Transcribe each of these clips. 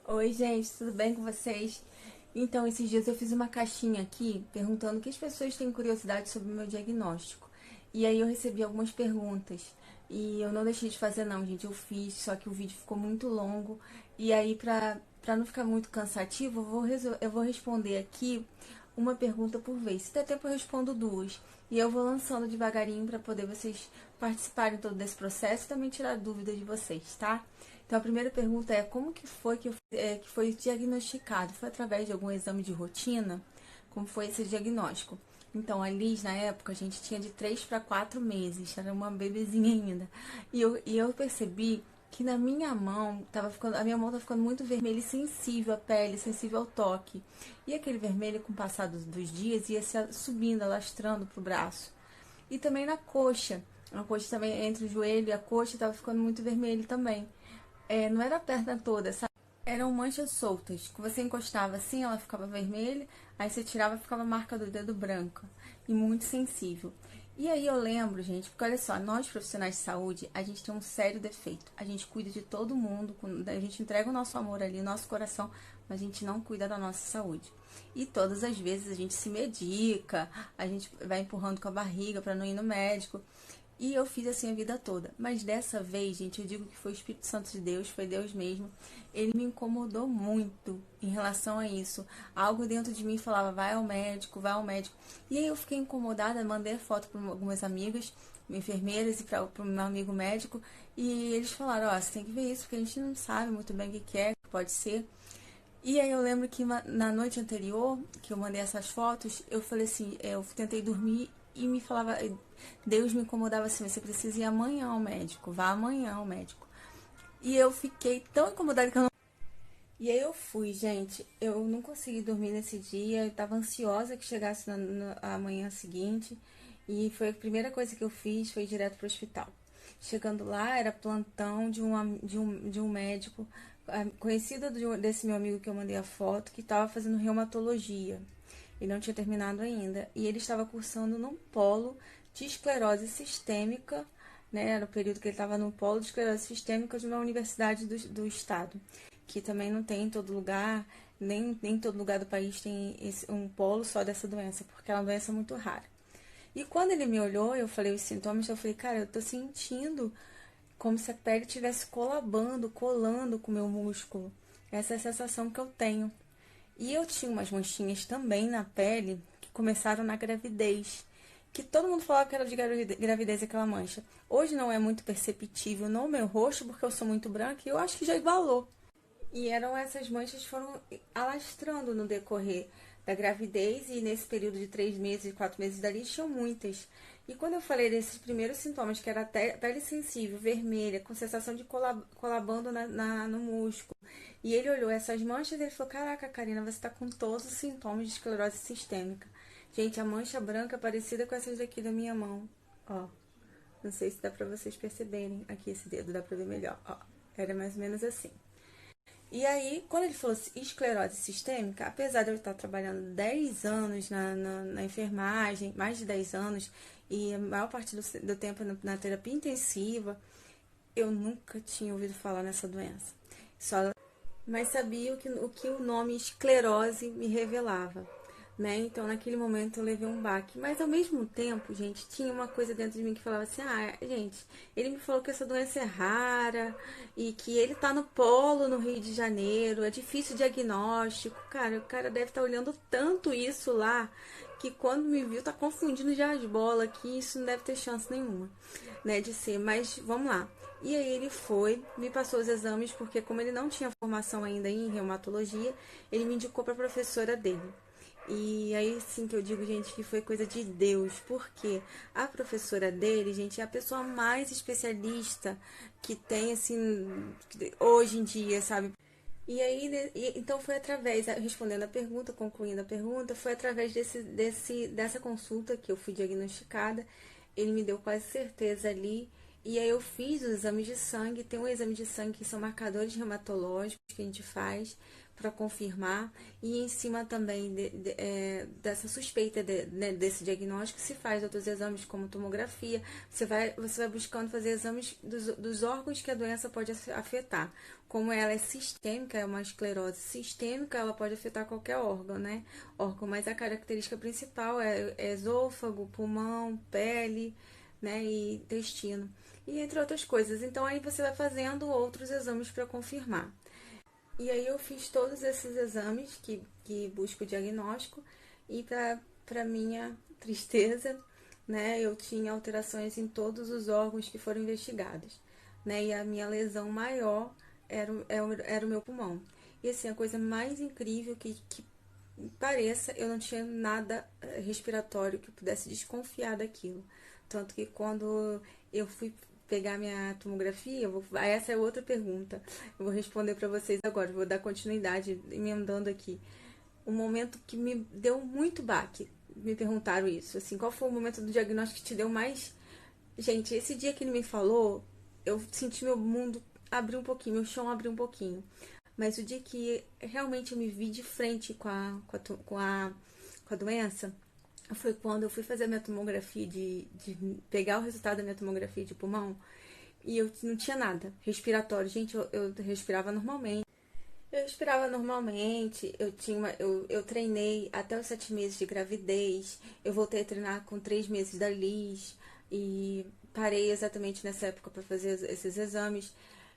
Oi, gente, tudo bem com vocês? Então, esses dias eu fiz uma caixinha aqui perguntando o que as pessoas têm curiosidade sobre o meu diagnóstico. E aí eu recebi algumas perguntas. E eu não deixei de fazer não, gente, eu fiz, só que o vídeo ficou muito longo. E aí, pra não ficar muito cansativo, eu vou responder aqui uma pergunta por vez. Se der tempo, eu respondo duas. E eu vou lançando devagarinho para poder vocês participarem todo desse processo e também tirar dúvidas de vocês, tá? Então, a primeira pergunta é como que foi que foi diagnosticado? Foi através de algum exame de rotina? Como foi esse diagnóstico? Então, a Liz, na época, a gente tinha de 3 para 4 meses, era uma bebezinha ainda. E eu percebi que na minha mão, a minha mão estava ficando muito vermelha e sensível à pele, sensível ao toque. E aquele vermelho, com o passar dos dias, ia se subindo, alastrando para o braço. E também na coxa. A coxa também, entre o joelho e a coxa, estava ficando muito vermelho também. Não era a perna toda, sabe? Eram manchas soltas, que você encostava assim, ela ficava vermelha, aí você tirava, ficava a marca do dedo branca e muito sensível. E aí eu lembro, gente, porque olha só, nós profissionais de saúde, a gente tem um sério defeito. A gente cuida de todo mundo, a gente entrega o nosso amor ali, o nosso coração, mas a gente não cuida da nossa saúde. E todas as vezes a gente se medica, a gente vai empurrando com a barriga para não ir no médico. E eu fiz assim a vida toda. Mas dessa vez, gente, eu digo que foi o Espírito Santo de Deus, foi Deus mesmo. Ele me incomodou muito em relação a isso. Algo dentro de mim falava, vai ao médico, vai ao médico. E aí eu fiquei incomodada, mandei foto para algumas amigas, enfermeiras e para o meu amigo médico. E eles falaram, ó, você tem que ver isso, porque a gente não sabe muito bem o que é, que pode ser. E aí eu lembro que na noite anterior, que eu mandei essas fotos, eu falei assim, eu tentei dormir e me falava, Deus me incomodava assim, você precisa ir amanhã ao médico, vá amanhã ao médico. E eu fiquei tão incomodada que eu não. E aí eu fui, gente, eu não consegui dormir nesse dia, eu tava ansiosa que chegasse na manhã seguinte, e foi a primeira coisa que eu fiz, foi direto pro hospital. Chegando lá, era plantão de um médico, conhecido desse meu amigo que eu mandei a foto, que estava fazendo reumatologia. Ele não tinha terminado ainda. E ele estava cursando num polo de esclerose sistêmica, né? Era o período que ele estava no polo de esclerose sistêmica de uma universidade do estado, que também não tem em todo lugar, nem em todo lugar do país tem um polo só dessa doença, porque é uma doença muito rara. E quando ele me olhou, eu falei os sintomas, eu falei, cara, eu tô sentindo como se a pele estivesse colando com o meu músculo. Essa é a sensação que eu tenho. E eu tinha umas manchinhas também na pele que começaram na gravidez. Que todo mundo falava que era de gravidez aquela mancha. Hoje não é muito perceptível no meu rosto, porque eu sou muito branca e eu acho que já igualou. E eram essas manchas que foram alastrando no decorrer da gravidez e nesse período de 3 meses, 4 meses dali, tinham muitas. E quando eu falei desses primeiros sintomas, que era a pele sensível, vermelha, com sensação de colabando no músculo, e ele olhou essas manchas e ele falou, caraca, Karina, você está com todos os sintomas de esclerose sistêmica. Gente, a mancha branca é parecida com essas daqui da minha mão. Ó, não sei se dá pra vocês perceberem. Aqui esse dedo, dá pra ver melhor. Ó, era mais ou menos assim. E aí, quando ele falou esclerose sistêmica, apesar de eu estar trabalhando 10 anos na enfermagem, mais de 10 anos, e a maior parte do tempo na terapia intensiva, eu nunca tinha ouvido falar nessa doença. Só, mas sabia o que o nome esclerose me revelava. Né? Então, naquele momento eu levei um baque. Mas ao mesmo tempo, gente, tinha uma coisa dentro de mim que falava assim: ah, gente, ele me falou que essa doença é rara e que ele tá no polo no Rio de Janeiro, é difícil o diagnóstico. Cara, o cara deve estar olhando tanto isso lá que quando me viu tá confundindo já as bolas, que isso não deve ter chance nenhuma, né, de ser. Mas vamos lá. E aí ele foi, me passou os exames, porque como ele não tinha formação ainda em reumatologia, ele me indicou para a professora dele. E aí sim que eu digo, gente, que foi coisa de Deus, porque a professora dele, gente, é a pessoa mais especialista que tem, assim, hoje em dia, sabe? E aí, então foi através, respondendo a pergunta, concluindo a pergunta, foi através dessa consulta que eu fui diagnosticada. Ele me deu quase certeza ali. E aí eu fiz os exames de sangue. Tem um exame de sangue que são marcadores reumatológicos que a gente faz para confirmar, e em cima também dessa suspeita né, desse diagnóstico se faz outros exames como tomografia. Você vai buscando fazer exames dos órgãos que a doença pode afetar. Como ela é sistêmica, é uma esclerose sistêmica, ela pode afetar qualquer órgão, né? Mas a característica principal é esôfago, pulmão, pele, né, e intestino, e entre outras coisas. Então aí você vai fazendo outros exames para confirmar. E aí eu fiz todos esses exames que busco o diagnóstico, e para minha tristeza, né, eu tinha alterações em todos os órgãos que foram investigados, né, e a minha lesão maior era o meu pulmão. E assim, a coisa mais incrível que pareça, eu não tinha nada respiratório que eu pudesse desconfiar daquilo. Tanto que quando eu fui pegar minha tomografia, essa é outra pergunta. Eu vou responder para vocês agora, vou dar continuidade emendando aqui. Um momento que me deu muito baque, me perguntaram isso, assim, qual foi o momento do diagnóstico que te deu mais... Gente, esse dia que ele me falou, eu senti meu mundo abrir um pouquinho, meu chão abrir um pouquinho. Mas o dia que realmente eu me vi de frente com a doença foi quando eu fui fazer a minha tomografia, de pegar o resultado da minha tomografia de pulmão, e eu não tinha nada respiratório. Gente, eu respirava normalmente. Eu respirava normalmente, eu treinei até os 7 meses de gravidez, eu voltei a treinar com 3 meses da Liz, e parei exatamente nessa época para fazer esses exames,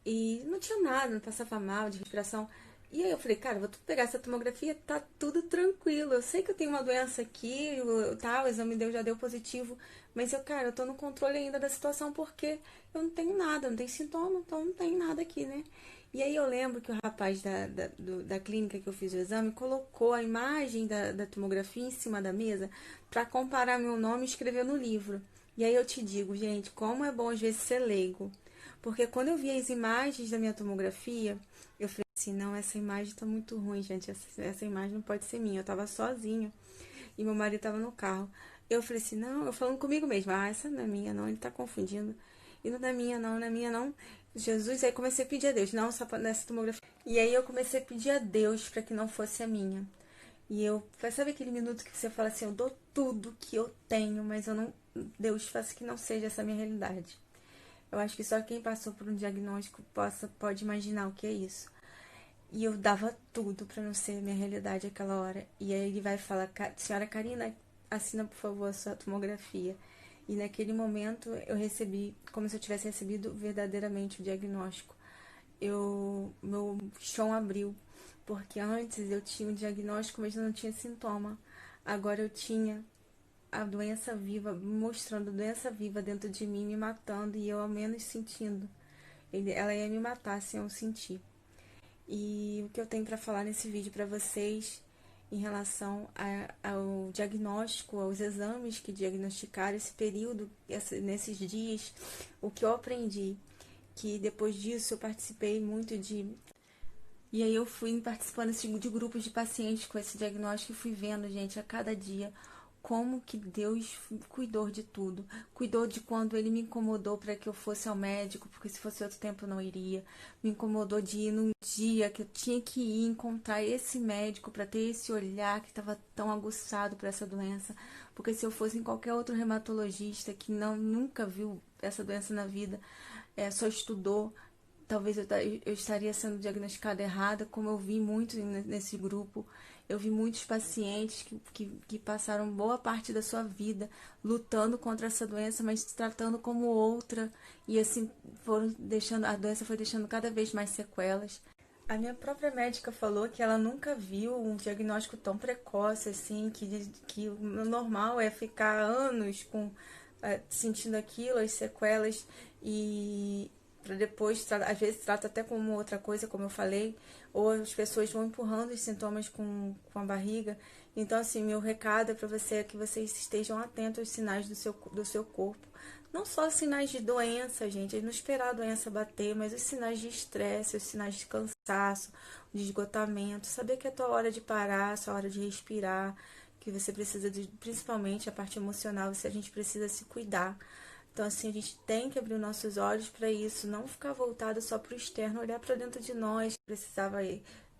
e não tinha nada, não passava mal de respiração. E aí eu falei, cara, vou pegar essa tomografia, tá tudo tranquilo, eu sei que eu tenho uma doença aqui, o exame já deu positivo, mas cara, eu tô no controle ainda da situação, porque eu não tenho nada, não tenho sintoma, então não tem nada aqui, né? E aí eu lembro que o rapaz da clínica que eu fiz o exame colocou a imagem da tomografia em cima da mesa para comparar meu nome e escrever no livro. E aí eu te digo, gente, como é bom às vezes ser leigo. Porque quando eu vi as imagens da minha tomografia, eu falei assim, não, essa imagem tá muito ruim, gente, essa imagem não pode ser minha. Eu tava sozinha e meu marido tava no carro. Eu falei assim, não, eu falando comigo mesma, essa não é minha não, ele tá confundindo. E não é minha não, não é minha não. Jesus, aí comecei a pedir a Deus, não só nessa tomografia. E aí eu comecei a pedir a Deus para que não fosse a minha. E sabe aquele minuto que você fala assim, eu dou tudo que eu tenho, mas eu não, Deus, faça que não seja essa minha realidade. Eu acho que só quem passou por um diagnóstico pode imaginar o que é isso. E eu dava tudo para não ser minha realidade aquela hora. E aí ele vai falar, senhora Karina, assina por favor a sua tomografia. E naquele momento eu recebi, como se eu tivesse recebido verdadeiramente o diagnóstico. Meu chão abriu, porque antes eu tinha o diagnóstico, mas eu não tinha sintoma. Agora eu tinha a doença viva, mostrando a doença viva dentro de mim, me matando, e eu ao menos sentindo. Ela ia me matar sem eu sentir. E o que eu tenho para falar nesse vídeo para vocês em relação ao diagnóstico, aos exames que diagnosticaram esse período, nesses dias, o que eu aprendi, que depois disso eu participei muito de... E aí eu fui participando de grupos de pacientes com esse diagnóstico e fui vendo, gente, a cada dia como que Deus cuidou de tudo. Cuidou de quando ele me incomodou para que eu fosse ao médico, porque se fosse outro tempo eu não iria. Me incomodou de ir num dia que eu tinha que ir encontrar esse médico para ter esse olhar que estava tão aguçado para essa doença. Porque se eu fosse em qualquer outro reumatologista que nunca viu essa doença na vida, só estudou, talvez eu estaria sendo diagnosticada errada, como eu vi muito nesse grupo. Eu vi muitos pacientes que passaram boa parte da sua vida lutando contra essa doença, mas se tratando como outra. E assim, a doença foi deixando cada vez mais sequelas. A minha própria médica falou que ela nunca viu um diagnóstico tão precoce, assim, que o normal é ficar anos sentindo aquilo, as sequelas, e para depois, às vezes trata até como outra coisa, como eu falei, ou as pessoas vão empurrando os sintomas com a barriga. Então, assim, meu recado para você é que vocês estejam atentos aos sinais do seu corpo. Não só os sinais de doença, gente, não esperar a doença bater, mas os sinais de estresse, os sinais de cansaço, de esgotamento, saber que é a tua hora de parar, a sua hora de respirar, que você precisa principalmente a parte emocional, a gente precisa se cuidar. Então, assim, a gente tem que abrir os nossos olhos para isso, não ficar voltado só para o externo, olhar para dentro de nós. Precisava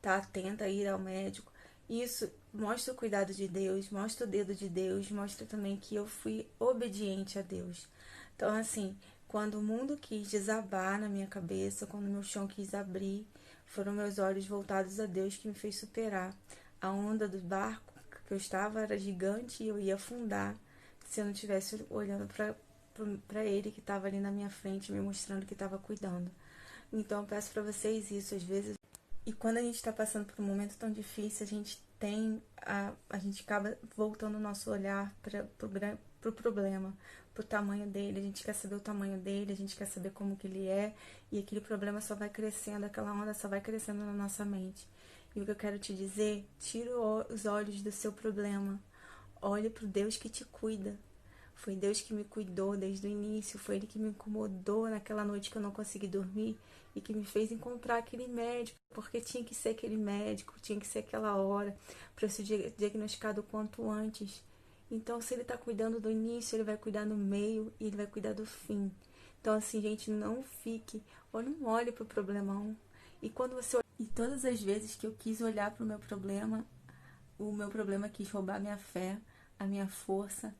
estar atenta a ir ao médico. Isso mostra o cuidado de Deus, mostra o dedo de Deus, mostra também que eu fui obediente a Deus. Então, assim, quando o mundo quis desabar na minha cabeça, quando meu chão quis abrir, foram meus olhos voltados a Deus que me fez superar. A onda do barco que eu estava era gigante e eu ia afundar se eu não estivesse olhando para Ele que estava ali na minha frente, me mostrando que estava cuidando. Então, eu peço para vocês isso, às vezes. E quando a gente está passando por um momento tão difícil, a gente acaba voltando o nosso olhar para o problema, para o tamanho dele. A gente quer saber o tamanho dele, a gente quer saber como que ele é, e aquele problema só vai crescendo, aquela onda só vai crescendo na nossa mente. E o que eu quero te dizer, tira os olhos do seu problema, olhe para o Deus que te cuida. Foi Deus que me cuidou desde o início, foi Ele que me incomodou naquela noite que eu não consegui dormir e que me fez encontrar aquele médico, porque tinha que ser aquele médico, tinha que ser aquela hora para eu ser diagnosticado o quanto antes. Então, se Ele está cuidando do início, Ele vai cuidar no meio e Ele vai cuidar do fim. Então, assim, gente, não fique, ou não olhe para o problemão. E quando você e todas as vezes que eu quis olhar para o meu problema quis roubar minha fé, a minha força.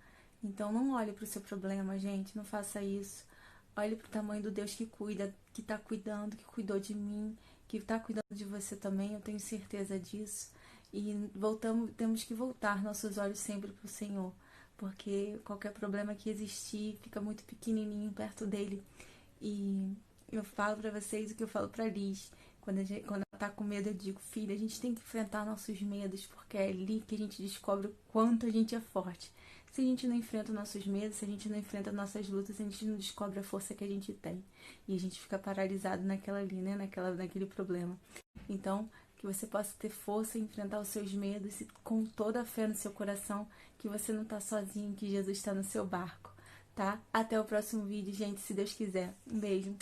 Então não olhe para o seu problema, gente, não faça isso. Olhe para o tamanho do Deus que cuida, que está cuidando, que cuidou de mim, que está cuidando de você também, eu tenho certeza disso. E temos que voltar nossos olhos sempre para o Senhor, porque qualquer problema que existir fica muito pequenininho perto dele. E eu falo para vocês o que eu falo para Liz. Quando ela tá com medo, eu digo, filha, a gente tem que enfrentar nossos medos, porque é ali que a gente descobre o quanto a gente é forte. Se a gente não enfrenta nossos medos, se a gente não enfrenta nossas lutas, a gente não descobre a força que a gente tem. E a gente fica paralisado naquela ali, né? Naquele problema. Então, que você possa ter força em enfrentar os seus medos e com toda a fé no seu coração, que você não tá sozinho, que Jesus está no seu barco, tá? Até o próximo vídeo, gente, se Deus quiser. Um beijo.